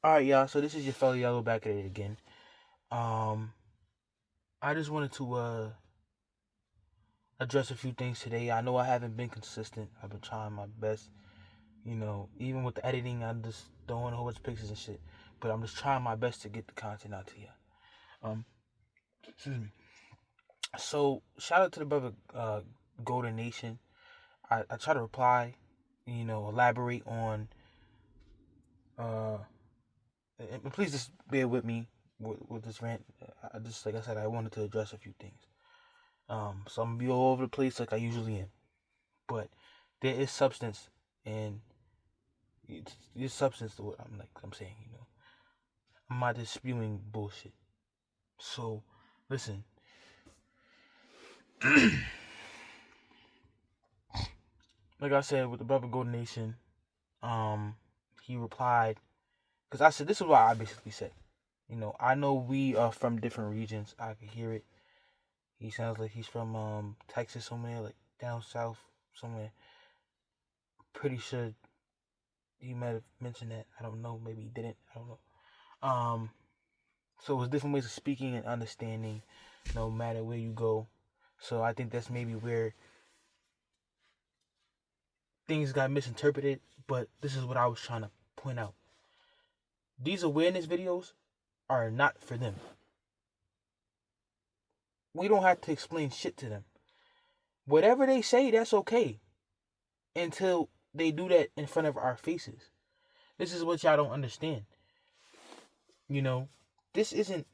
All right, y'all. So this is your fellow Yellow back at it again. Um, I just wanted to address a few things today. I know I haven't been consistent. I've been trying my best. Even with the editing, I'm just throwing a whole bunch of pictures and shit. But I'm just trying my best to get the content out to you. Um, excuse me. So shout out to the brother Golden Nation. I try to reply, elaborate on. Uh, and please just bear with me with this rant. I just like I said, I wanted to address a few things. So I'm gonna be all over the place like I usually am, but there is substance, and there's substance to what I'm saying. I'm not just spewing bullshit. So, listen. Like I said with the brother Golden Nation, um, he replied because I said this is what I basically said. I know we are from different regions. I can hear it. He sounds like he's from Texas somewhere, like down south somewhere. Pretty sure he might have mentioned that. I don't know. Maybe he didn't. I don't know. So it's different ways of speaking and understanding, no matter where you go. So I think that's maybe where things got misinterpreted. But this is what I was trying to point out. These awareness videos are not for them. We don't have to explain shit to them. Whatever they say, that's okay. Until they do that in front of our faces. This is what y'all don't understand. This isn't.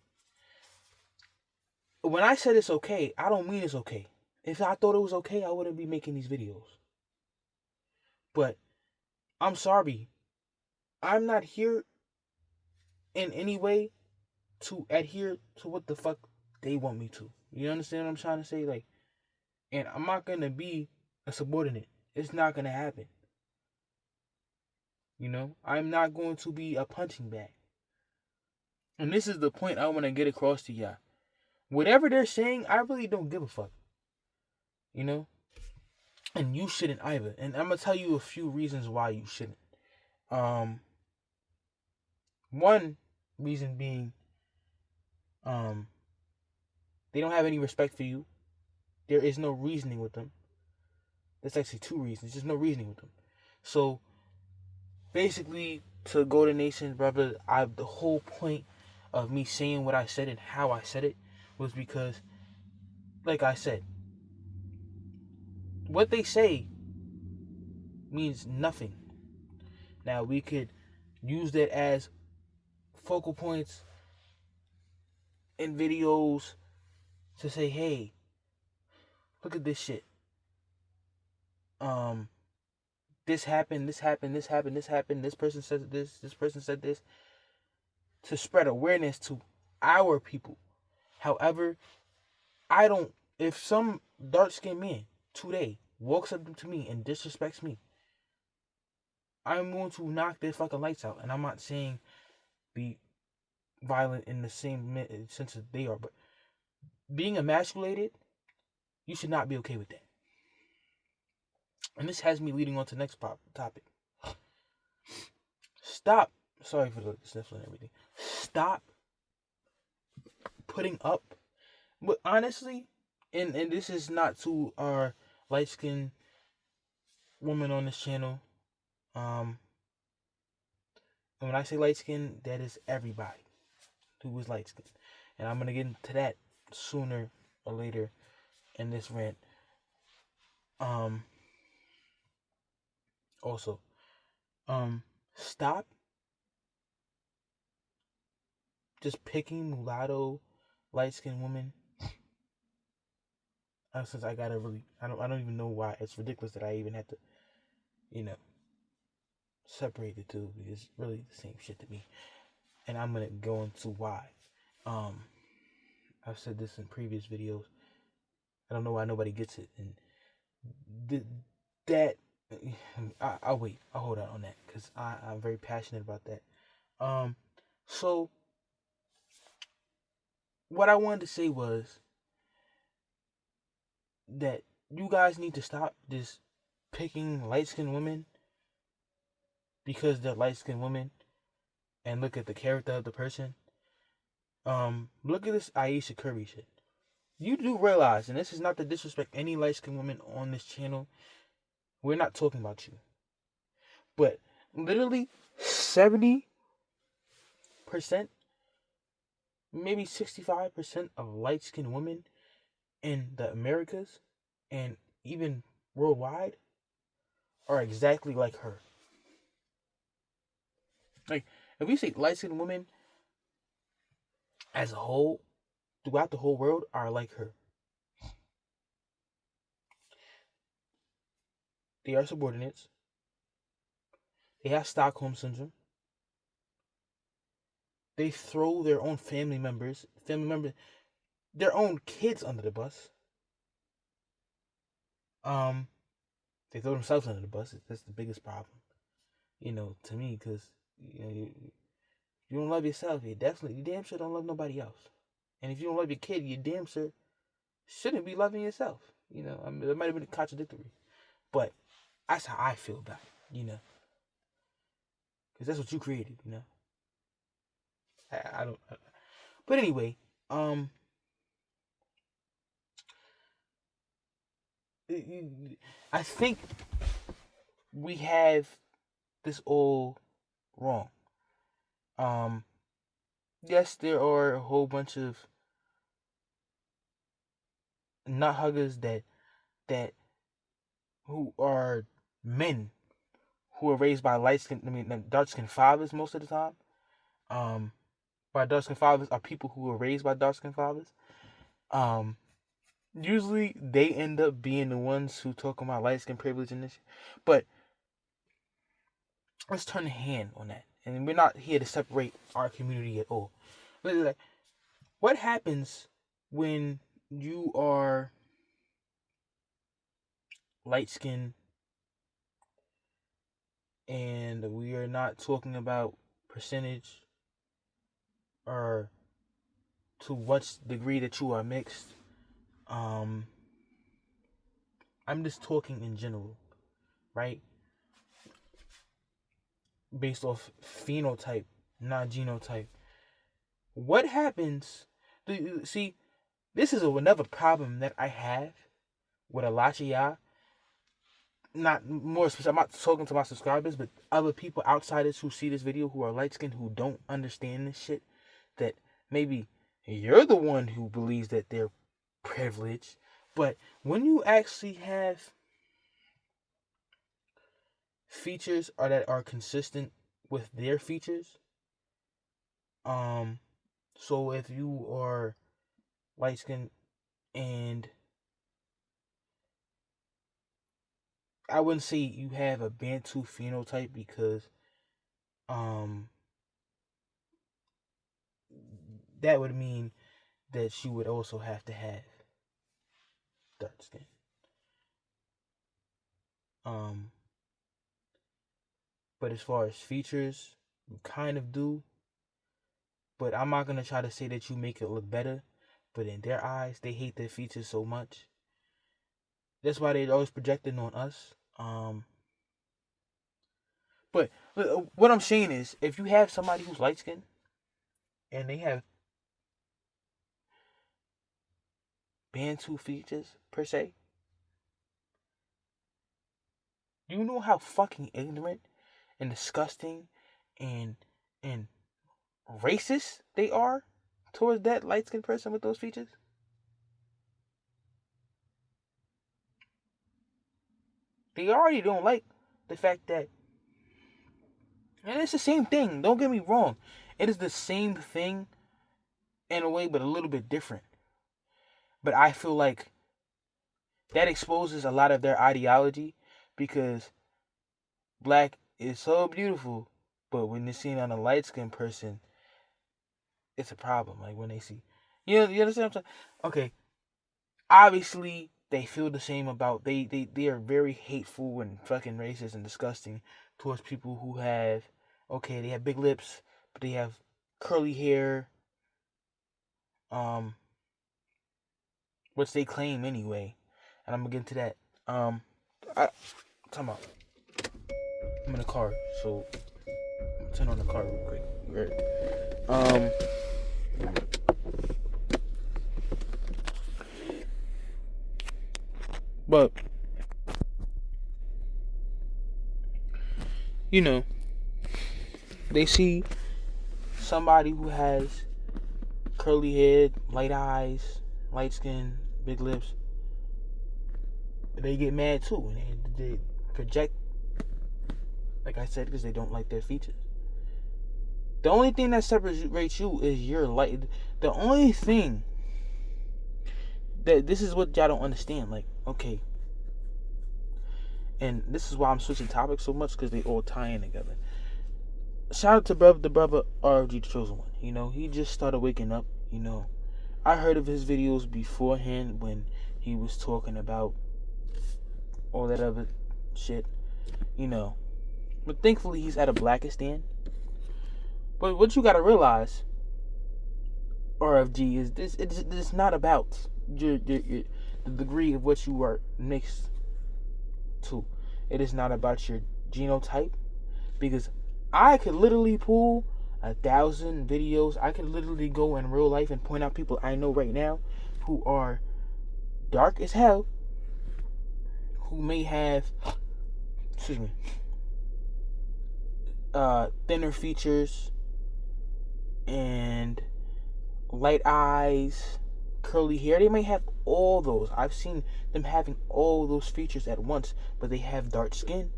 When I said it's okay, I don't mean it's okay. If I thought it was okay, I wouldn't be making these videos. But I'm sorry. I'm not here in any way to adhere to what the fuck they want me to. You understand what I'm trying to say? And I'm not gonna be a subordinate. It's not gonna happen. I'm not going to be a punching bag. And this is the point I want to get across to y'all. Whatever they're saying, I really don't give a fuck. You know? And you shouldn't either. And I'm gonna tell you a few reasons why you shouldn't. Um, One reason being, um, they don't have any respect for you. There is no reasoning with them. There's actually two reasons. There's no reasoning with them. So basically, to go to nations, brother, the whole point of me saying what I said and how I said it was because, like I said, what they say means nothing. Now we could use that as focal points in videos to say, hey, look at this shit. Um, this happened, this happened, this happened, this happened, this person said this person said this, to spread awareness to our people. However, I don't, if some dark skinned man today walks up to me and disrespects me, I'm going to knock their fucking lights out. And I'm not saying be violent in the same sense that they are, but being emasculated, you should not be okay with that. And this has me leading on to the next topic. Stop. Sorry for the sniffling and everything. Stop putting up. But honestly, and this is not to our light skinned woman on this channel. And when I say light skin, that is everybody who is light skinned. And I'm gonna get into that sooner or later in this rant. Also, stop just picking mulatto light skinned women. Since I gotta really, I don't even know why. It's ridiculous that I even have to, you know, separate the two, because it's really the same shit to me. And I'm gonna go into why. I've said this in previous videos. I don't know why nobody gets it, and that I'll wait. I'll hold out on that because I'm very passionate about that. So what I wanted to say was that you guys need to stop just picking light skinned women because they're light skinned women and look at the character of the person, look at this Aisha Curry shit. You do realize, and this is not to disrespect any light skinned woman on this channel, we're not talking about you. But literally 70%, maybe 65% of light skinned women in the Americas and even worldwide are exactly like her. Like, if we say light skinned women as a whole, throughout the whole world, are like her. They are subordinates. They have Stockholm syndrome. They throw their own family members, their own kids under the bus. They throw themselves under the bus. That's the biggest problem, to me, because you don't love yourself. You damn sure don't love nobody else. And if you don't love your kid, you damn sure shouldn't be loving yourself. That might have been contradictory, but that's how I feel about it. Because that's what you created. I don't. But anyway, I think we have this all wrong. Yes, there are a whole bunch of nut huggers that who are men who are raised by dark skinned fathers most of the time. By dark skinned fathers are people who are raised by dark skinned fathers. Usually they end up being the ones who talk about light skin privilege and this. But let's turn the hand on that. And we're not here to separate our community at all. But what happens when you are light skinned, and we are not talking about percentage or to what degree that you are mixed? I'm just talking in general, right? Based off phenotype, not genotype. What happens? See, this is another problem that I have with a lot of y'all. Not more specific, I'm not talking to my subscribers, but other people, outsiders who see this video who are light skinned, who don't understand this shit. That maybe you're the one who believes that they're privileged, but when you actually have features that are consistent with their features, so if you are light skinned, and I wouldn't say you have a Bantu phenotype, because that would mean that you would also have to have dark skin. But as far as features, you kind of do. But I'm not gonna try to say that you make it look better. But in their eyes, they hate their features so much. That's why they're always projecting on us. But what I'm saying is, if you have somebody who's light skinned and they have Bantu features per se, you know how fucking ignorant and disgusting and racist they are towards that light skinned person with those features? They already don't like the fact that, and it's the same thing, don't get me wrong. It is the same thing in a way, but a little bit different. But I feel like that exposes a lot of their ideology, because black is so beautiful, but when they're seen on a light skinned person, it's a problem. Like when they see, you understand what I'm saying? Okay, obviously they feel the same about, they are very hateful and fucking racist and disgusting towards people who have, okay, they have big lips, but they have curly hair, which they claim anyway, and I'm gonna get into that. Time out. I'm in the car, so I'm gonna turn on the car real quick. Right. But you know, they see somebody who has curly hair, light eyes, light skin, big lips. They get mad too, and they project, like I said, because they don't like their features. The only thing that separates you is your light. The only thing that this is what y'all don't understand. Like, okay, and this is why I'm switching topics so much, because they all tie in together. Shout out to the brother RFG the Chosen One. You know, he just started waking up. You know, I heard of his videos beforehand when he was talking about all that other shit. You know, but thankfully he's at a Blackistan. But what you gotta realize, RFG, is this. It's not about the degree of what you are mixed to. It is not about your genotype, because I could literally pull 1,000 videos. I could literally go in real life and point out people I know right now who are dark as hell, who may have, excuse me, thinner features and light eyes, curly hair. They may have all those. I've seen them having all those features at once, but they have dark skin,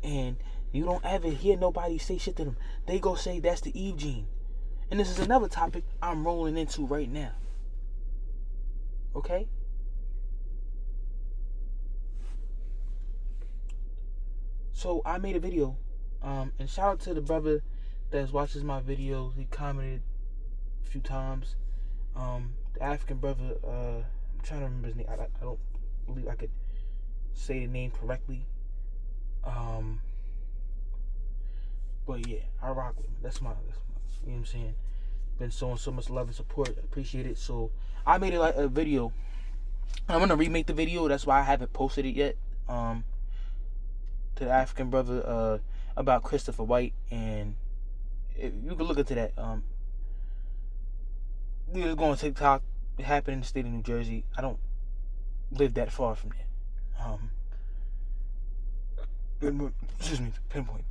and you don't ever hear nobody say shit to them. They go say that's the Eve gene. And this is another topic I'm rolling into right now. Okay? So I made a video, and shout out to the brother that watches my videos. He commented a few times. The African brother, I'm trying to remember his name. I don't believe I could say the name correctly. But yeah, I rock with him. That's my, you know what I'm saying? Been showing so much love and support. Appreciate it. So I made it like a video. I'm gonna remake the video. That's why I haven't posted it yet. To the African brother, about Christopher White, and you can look into that. It was going on TikTok. It happened in the state of New Jersey. I don't live that far from there. Excuse me, pinpoint.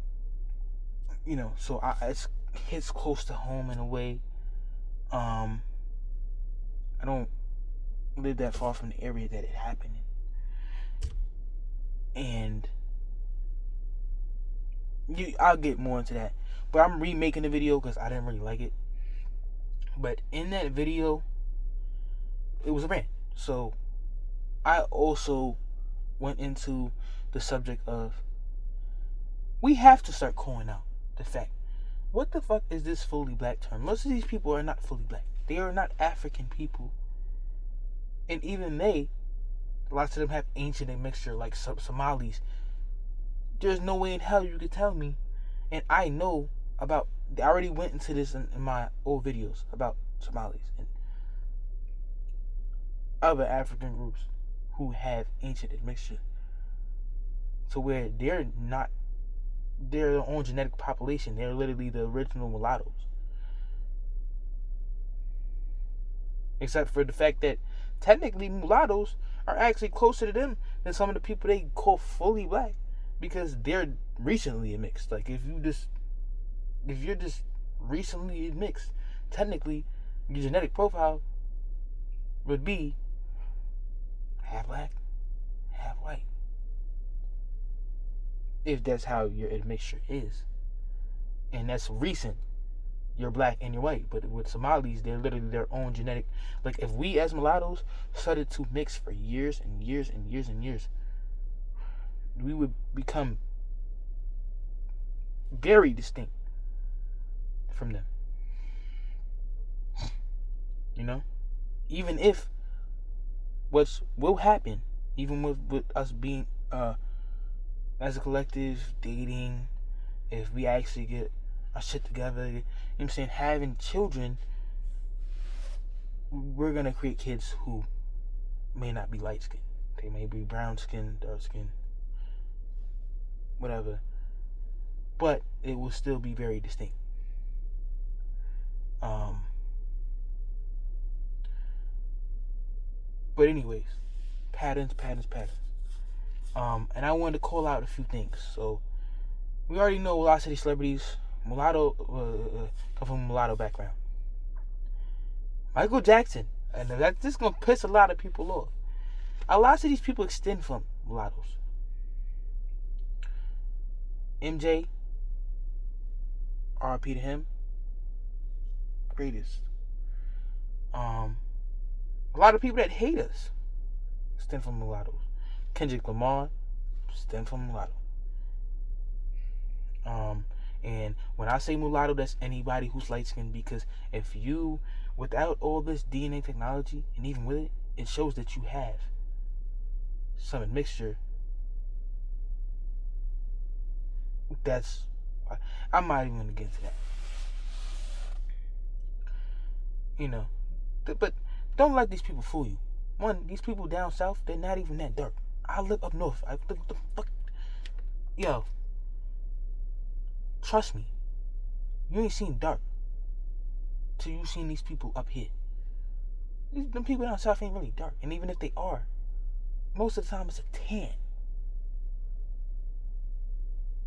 You know, so it hits close to home in a way. I don't live that far from the area that it happened in. And I'll get more into that. But I'm remaking the video because I didn't really like it. But in that video, it was a rant. So I also went into the subject of, we have to start calling out the fact, what the fuck is this fully black term? Most of these people are not fully black. They are not African people. And even lots of them have ancient admixture, like Somalis. There's no way in hell you could tell me, and I know about, I already went into this in my old videos about Somalis and other African groups who have ancient admixture, to where they're not, they're their own genetic population. They're literally the original mulattoes. Except for the fact that technically mulattoes are actually closer to them than some of the people they call fully black, because they're recently mixed. Like if you're just recently mixed, technically your genetic profile would be half black, half white. If that's how your admixture is. And that's recent. You're black and you're white. But with Somalis, they're literally their own genetic. Like if we as mulattoes started to mix for years and years and years and years, we would become very distinct from them. You know? Even if what will happen, even with us being as a collective dating, if we actually get our shit together, you know what I'm saying, having children, we're gonna create kids who may not be light skinned. They may be brown skinned, dark skinned, whatever. But it will still be very distinct. But anyways, patterns. And I wanted to call out a few things. So we already know a lot of these celebrities, mulatto, come from a mulatto background. Michael Jackson, and that's just gonna piss a lot of people off. A lot of these people extend from mulattoes. MJ, RP to him, greatest. A lot of people that hate us stem from mulattoes. Kendrick Lamar stem from mulatto. And when I say mulatto, that's anybody who's light skinned, because if you, without all this DNA technology, and even with it, it shows that you have some admixture. That's, I'm not even gonna get into that. But don't let these people fool you. One, these people down south, they're not even that dark. I live up north. I think the fuck, yo. Trust me, you ain't seen dark till you seen these people up here. Them people down south ain't really dark, and even if they are, most of the time it's a tan.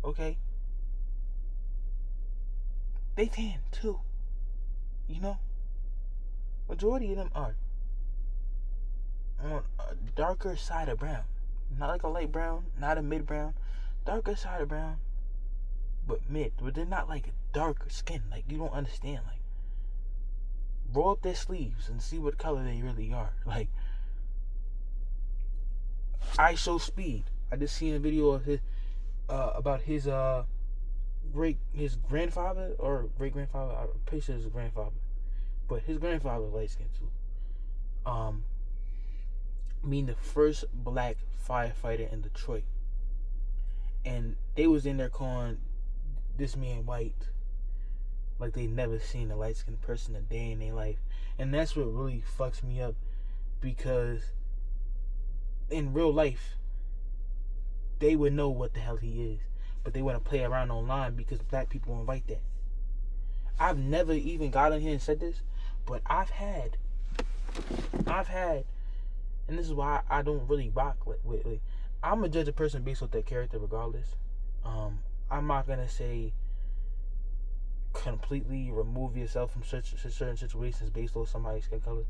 Okay, they tan too. Majority of them are on a darker side of brown, not like a light brown, not a mid brown, darker side of brown. But mid, but they're not like darker skin. Like, you don't understand. Like, roll up their sleeves and see what color they really are. Like, I Show Speed. I just seen a video of his about his grandfather or great grandfather. I'm pretty sure it's his grandfather, but his grandfather was light skinned too. Being the first black firefighter in Detroit, and they was in there calling this man white, like they never seen a light skinned person a day in their life. And that's what really fucks me up, because in real life they would know what the hell he is, but they want to play around online because black people invite that. I've never even got on here and said this, but I've had, and this is why I don't really rock with I'm gonna judge a person based on their character regardless. I'm not gonna say completely remove yourself from certain situations based on somebody's skin color,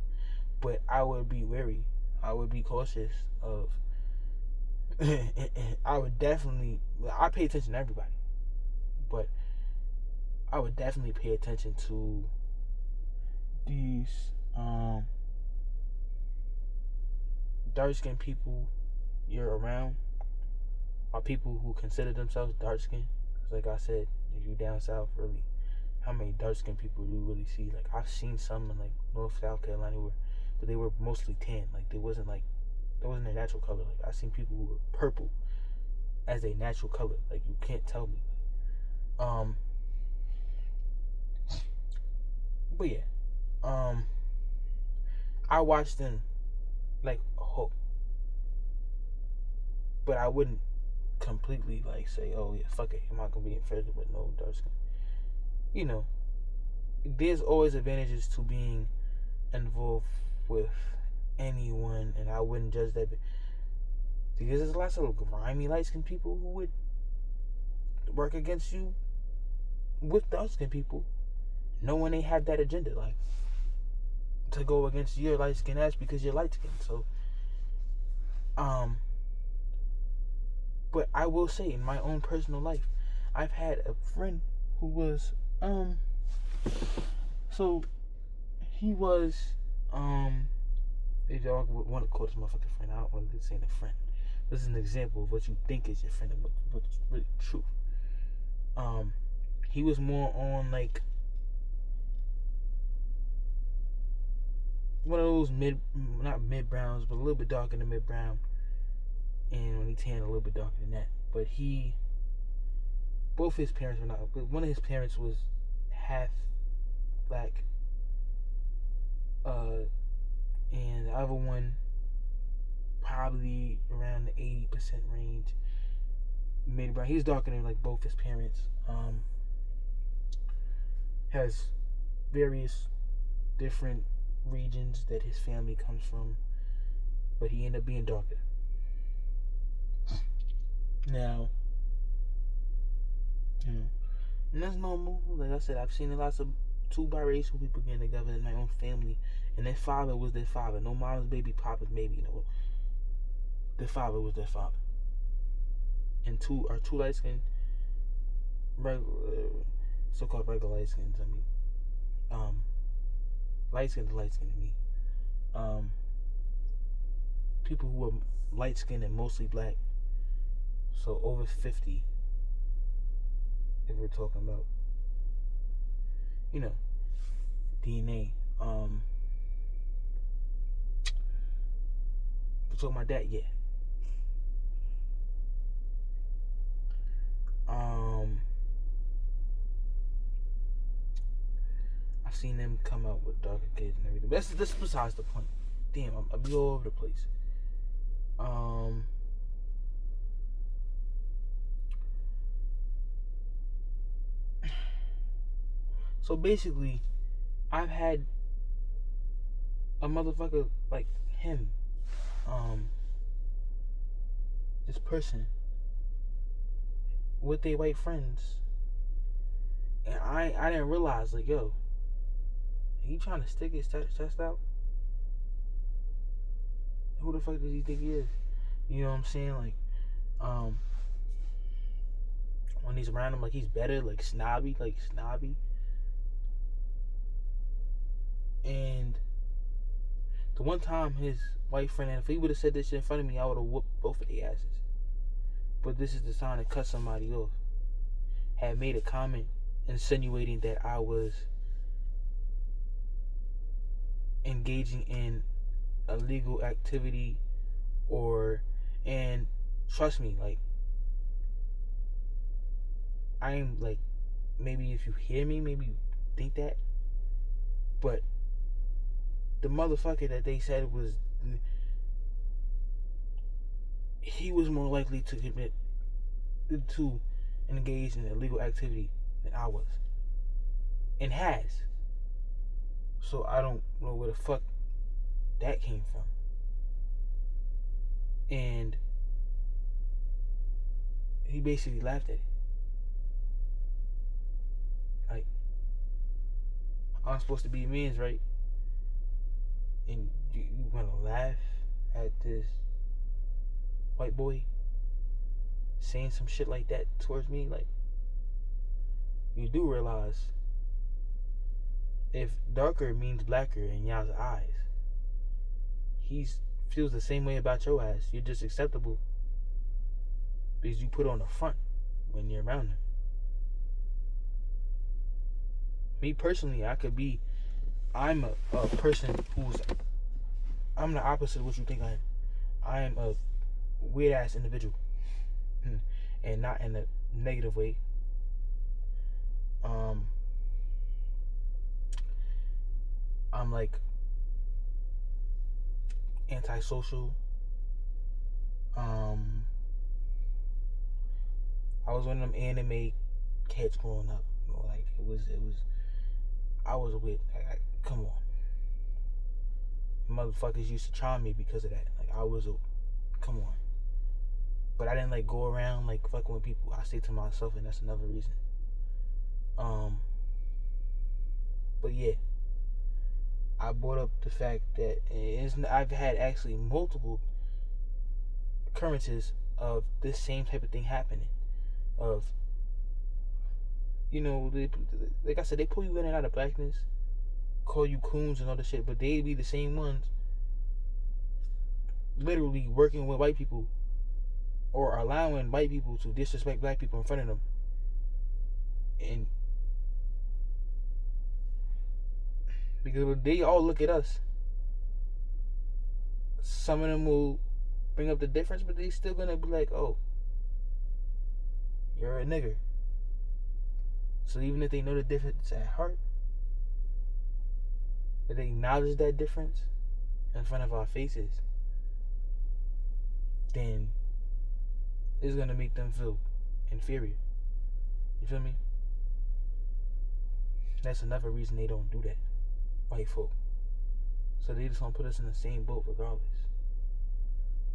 but I would be wary. I would be cautious of. I would definitely. I pay attention to everybody, but I would definitely pay attention to these dark skinned people you're around, or people who consider themselves dark skinned. Like I said, if you down south, really, how many dark skinned people do you really see? Like, I've seen some in like North South Carolina but they were mostly tan. Like, that wasn't their natural color. Like, I've seen people who were purple as a natural color. Like, you can't tell me. But yeah, I watched them like a whole, but I wouldn't completely like say, oh yeah, fuck it, I'm not gonna be friends with no dark skin. There's always advantages to being involved with anyone, and I wouldn't judge that, because there's lots of grimy light skinned people who would work against you with dark skinned people, knowing they have that agenda, like to go against your light skinned ass because you're light skinned. So but I will say, in my own personal life, I've had a friend who was, so he was, if y'all want to call this motherfucking friend, I don't want to say a friend. This is an example of what you think is your friend and what's really true. He was more on like one of those not mid browns, but a little bit darker than mid brown. And when he tanned, a little bit darker than that. But both his parents were not. One of his parents was half black, and the other one probably around the 80% range, mid brown. He's darker than like both his parents. Has various different regions that his family comes from, but he ended up being darker. Now, and that's normal. Like I said, I've seen lots of two biracial people getting together in my own family, and their father was their father. No mama's baby, papa's baby. Their father was their father. And two light skinned, so-called regular light skins. Light skinned to light skinned to me. People who are light skinned and mostly black. So over 50, if we're talking about, DNA. We're talking about that, yeah. I've seen them come out with darker kids and everything. That's besides the point. Damn, I'll be all over the place. So basically, I've had a motherfucker like him, this person, with their white friends, and I didn't realize, like, yo, he trying to stick his chest out? Who the fuck does he think he is? You know what I'm saying? Like, when he's around him, like, he's better, like snobby. And the one time his white friend, and if he would have said this shit in front of me, I would have whooped both of their asses. But this is the time to cut somebody off. Had made a comment insinuating that I was engaging in illegal activity, and trust me, like, I am, like, maybe if you hear me, maybe you think that, but the motherfucker that they said he was more likely to engage in illegal activity than I was, and has. So I don't know where the fuck that came from. And he basically laughed at it. Like, I'm supposed to be men's, right? And you wanna laugh at this white boy saying some shit like that towards me? Like, you do realize if darker means blacker in y'all's eyes, he feels the same way about your ass. You're just acceptable because you put on the front when you're around him. Me personally, I'm a person I'm the opposite of what you think I am. I am a weird ass individual, and not in a negative way. I'm like antisocial. I was one of them anime kids growing up. Like, it was. I was weird. Come on, motherfuckers used to charm me because of that. Like, come on. But I didn't, like, go around like fucking with people. I stay to myself, and that's another reason. But yeah, I brought up the fact that I've had actually multiple occurrences of this same type of thing happening. Of, like I said, they pull you in and out of blackness, call you coons and all this shit, but they be the same ones literally working with white people or allowing white people to disrespect black people in front of them. And because they all look at us, some of them will bring up the difference, but they still gonna be like, oh, you're a nigger. So even if they know the difference at heart, if they acknowledge that difference in front of our faces, then it's gonna make them feel inferior. You feel me? That's another reason they don't do that, white folk. So they just gonna put us in the same boat regardless.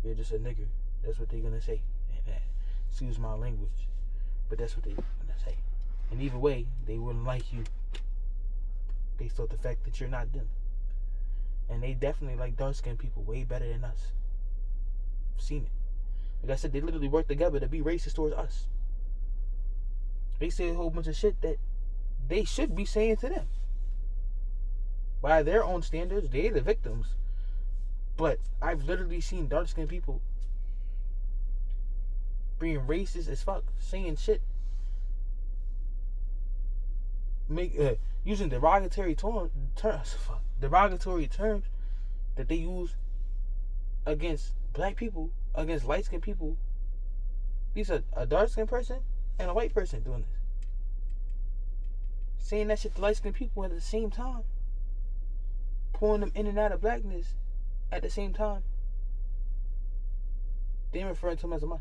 You're just a nigger. That's what they're gonna say. And excuse my language, but that's what they're gonna say. And either way, they wouldn't like you based off the fact that you're not them. And they definitely like dark-skinned people way better than us. I've seen it. Like I said, they literally work together to be racist towards us. They say a whole bunch of shit that they should be saying to them. By their own standards, they're the victims. But I've literally seen dark-skinned people being racist as fuck, saying shit, using derogatory terms that they use against black people, against light-skinned people. These are a dark-skinned person and a white person doing this. Saying that shit to light-skinned people at the same time. Pulling them in and out of blackness at the same time. They referring to them as a man.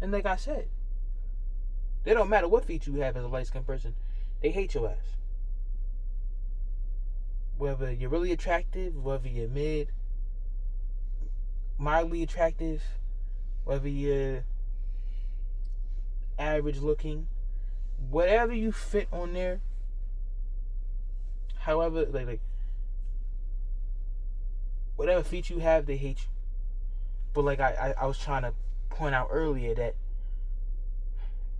And like I said, they don't matter what feature you have as a light-skinned person. They hate your ass. Whether you're really attractive, whether you're mildly attractive, whether you're average looking, whatever you fit on there, however, like whatever feature you have, they hate you. But like I was trying to point out earlier, that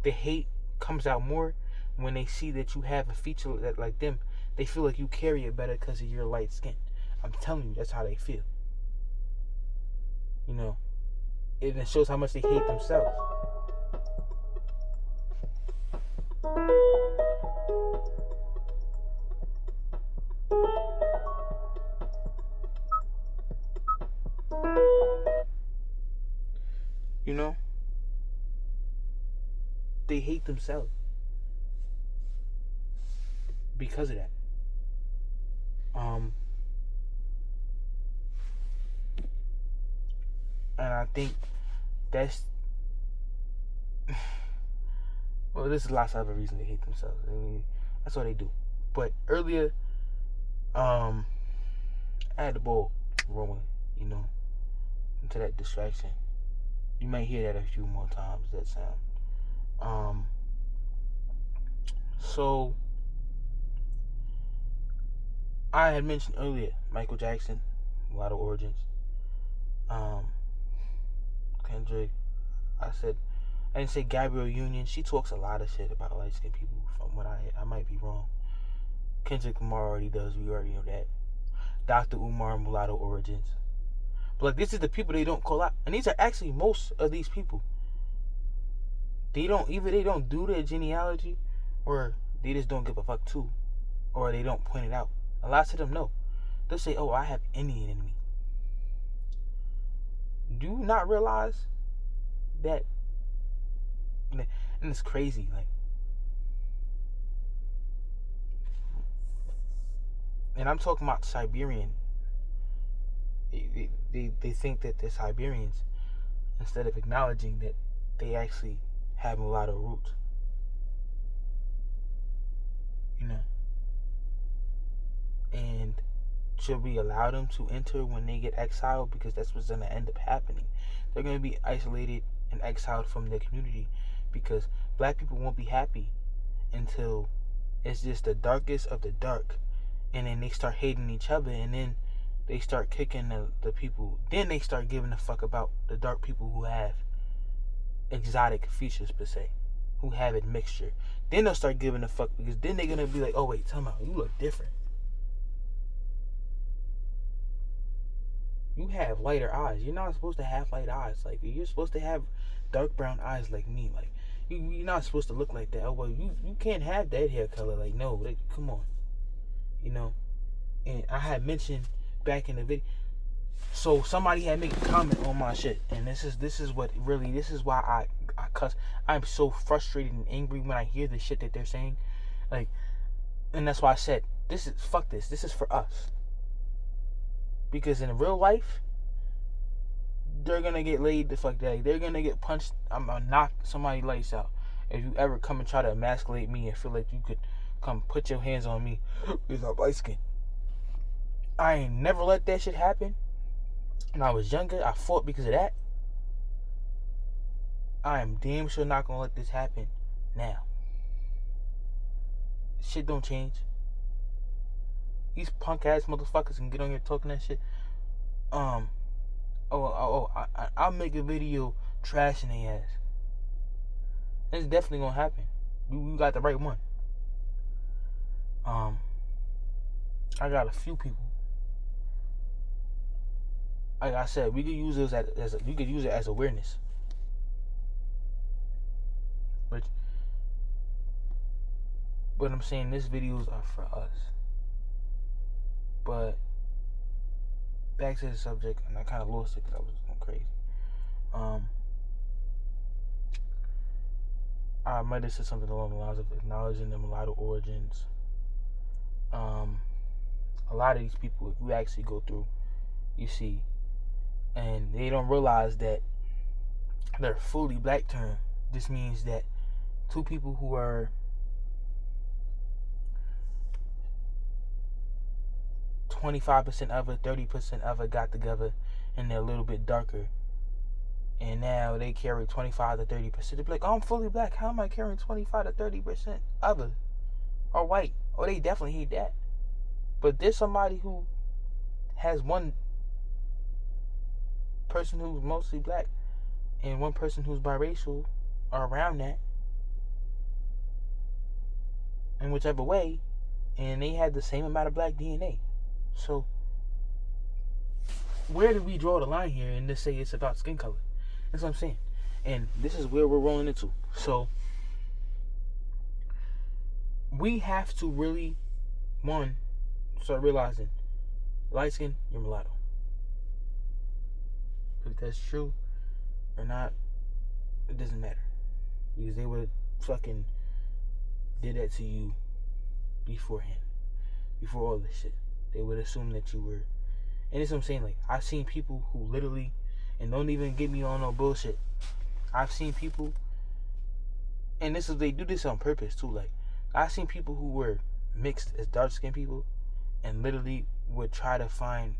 the hate comes out more when they see that you have a feature that like them. They feel like you carry it better because of your light skin. I'm telling you, that's how they feel. You know, and it shows how much they hate themselves. You know, they hate themselves because of that. And I think that's well, there's lots of other reasons they hate themselves. I mean, that's what they do. But earlier, I had the ball rolling, you know, into that distraction. You might hear that a few more times, that sound. So I had mentioned earlier Michael Jackson, a lot of origins. Kendrick. I didn't say Gabrielle Union. She talks a lot of shit about light-skinned people. From what I might be wrong. Kendrick Lamar already does. We already know that. Dr. Umar, mulatto origins. But like, this is the people they don't call out, and these are actually most of these people. They don't do their genealogy, or they just don't give a fuck too, or they don't point it out. A lot of them know. They'll say, "Oh, I have Indian in me." Do you not realize that? And it's crazy, like. And I'm talking about Siberian. They think that they're Siberians instead of acknowledging that they actually have mulatto roots. You know. And should we allow them to enter when they get exiled? Because that's what's going to end up happening. They're going to be isolated and exiled from their community, because black people won't be happy until it's just the darkest of the dark. And then they start hating each other, and then they start kicking the people. Then they start giving a fuck about the dark people who have exotic features, per se, who have a mixture. Then they'll start giving a fuck, because then they're going to be like, oh wait, tell me, you look different. You have lighter eyes. You're not supposed to have light eyes. Like, you're supposed to have dark brown eyes like me. Like, you're not supposed to look like that. Oh, well, you can't have that hair color. Like, no, like, come on. You know? And I had mentioned back in the video. So somebody had made a comment on my shit. And this is why I cuss. I'm so frustrated and angry when I hear the shit that they're saying. Like, and that's why I said, fuck this. This is for us. Because in real life, they're going to get laid the fuck down. They're going to get punched. I'm going to knock somebody's lights out. If you ever come and try to emasculate me and feel like you could come put your hands on me because I'm light skinned. I ain't never let that shit happen. when I was younger, I fought because of that. I am damn sure not gonna let this happen now. Shit don't change. These punk ass motherfuckers can get on here talking that shit. I'll make a video trashing their ass. It's definitely gonna happen. You got the right one. I got a few people. Like I said, we could use this we could use it as awareness. But I'm saying these videos are for us. But back to the subject, and I kind of lost it because I was going crazy. I might have said something along the lines of acknowledging the mulatto origins. A lot of these people, if you actually go through, you see, and they don't realize that their fully black term. This means that two people who are 25% of it, 30% of it got together, and they're a little bit darker, and now they carry 25 to 30%. They're like, oh, I'm fully black. How am I carrying 25 to 30% other or white? Oh, they definitely hate that. But there's somebody who has one person who's mostly black and one person who's biracial or around that, in whichever way, and they had the same amount of black DNA. So where do we draw the line here and just say it's about skin color? That's what I'm saying. And this is where we're rolling into. So we have to really, one, start realizing light skin, you're mulatto. If that's true or not, it doesn't matter. Because they would have fucking did that to you beforehand. Before all this shit. They would assume that you were. And that's what I'm saying. Like, I've seen people who literally, and don't even get me on no bullshit. I've seen people, and they do this on purpose too. Like, I've seen people who were mixed as dark skinned people and literally would try to find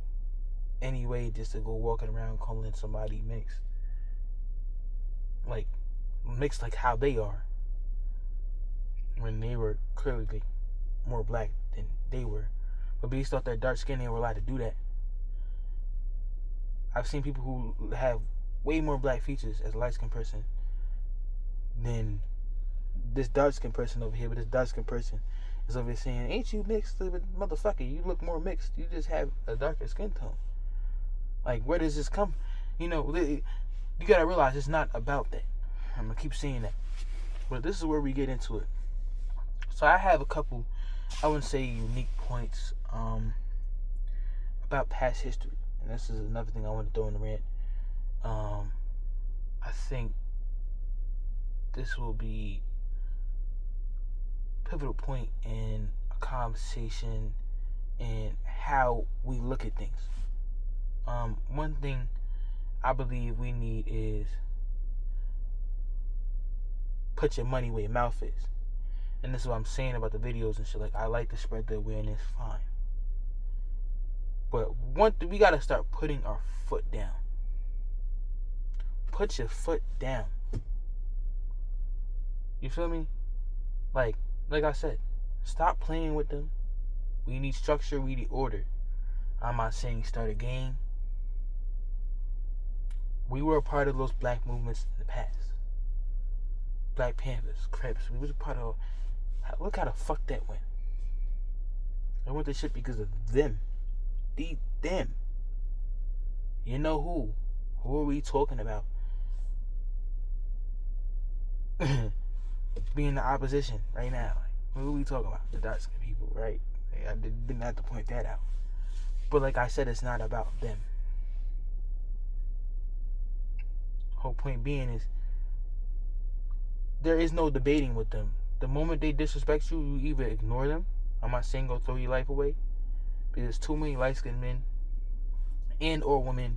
any way just to go walking around calling somebody mixed. Like, mixed like how they are. When they were clearly more black than they were. But based off their dark skin, they were allowed to do that. I've seen people who have way more black features as a light-skinned person than this dark-skinned person over here. But this dark-skinned person is over here saying, ain't you mixed? Motherfucker, you look more mixed. You just have a darker skin tone. Like, where does this come? You know, you gotta realize it's not about that. I'm gonna keep saying that. But this is where we get into it. So I have a couple, I wouldn't say unique points about past history. And this is another thing I want to throw in the rant. I think this will be a pivotal point in a conversation and how we look at things. One thing I believe we need is put your money where your mouth is. And this is what I'm saying about the videos and shit. Like, I like to spread the awareness, fine. But we gotta start putting our foot down. Put your foot down. You feel me? Like I said, stop playing with them. We need structure, we need order. I'm not saying start a game. We were a part of those black movements in the past. Black Panthers, Crips, we was a part of. Look how the fuck that went. I went to shit because of them. Them. You know who? Who are we talking about? Being the opposition right now. Who are we talking about? The dark skinned people, right? I didn't have to point that out. But like I said, it's not about them. Whole point being is there is no debating with them. The moment they disrespect you, you either ignore them. I'm not saying go throw your life away. Because there's too many light-skinned men and or women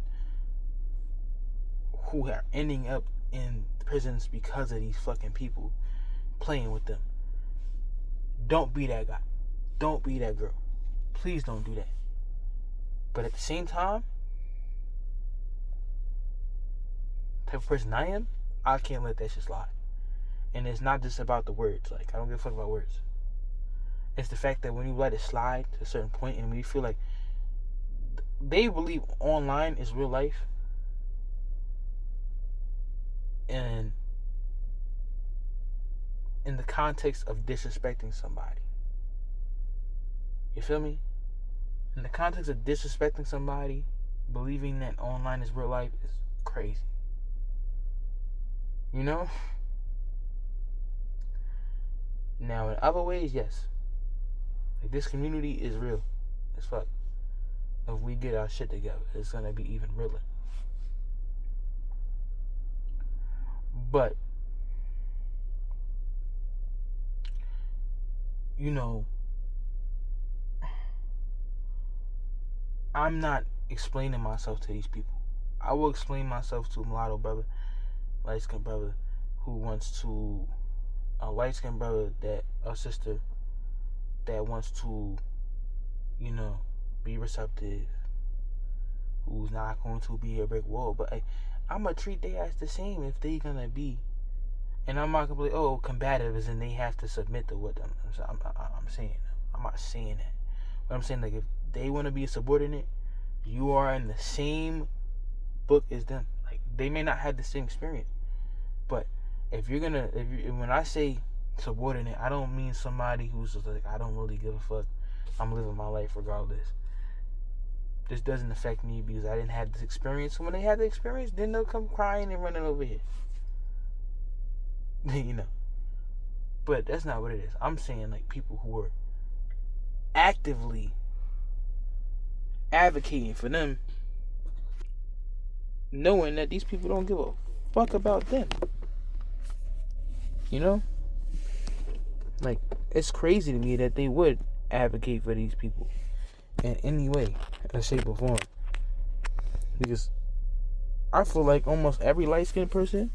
who are ending up in prisons because of these fucking people playing with them. Don't be that guy. Don't be that girl. Please don't do that. But at the same time, type of person I am, I can't let that shit slide. And it's not just about the words. Like, I don't give a fuck about words. It's the fact that when you let it slide to a certain point and when you feel like they believe online is real life, and in the context of disrespecting somebody. You feel me? In the context of disrespecting somebody, believing that online is real life is crazy. You know? Now, in other ways, yes. Like, this community is real as fuck. If we get our shit together, it's gonna be even realer. But, you know, I'm not explaining myself to these people. I will explain myself to a mulatto brother, light skinned brother, who wants to, a light skinned brother that, a sister that wants to, you know, be receptive, who's not going to be a brick wall. But hey, I'm going to treat they as the same if they going to be. And I'm not going to be like, oh, combative as in they have to submit to what I'm saying. I'm not saying that. But I'm saying, like, if they want to be a subordinate, you are in the same book as them. Like, they may not have the same experience. But if you're going to, when I say subordinate, I don't mean somebody who's just like, I don't really give a fuck. I'm living my life regardless. This doesn't affect me because I didn't have this experience. So when they have the experience, then they'll come crying and running over here. You know. But that's not what it is. I'm saying, like, people who are actively advocating for them, knowing that these people don't give a fuck about them. You know? Like, it's crazy to me that they would advocate for these people in any way, shape, or form. Because I feel like almost every light-skinned person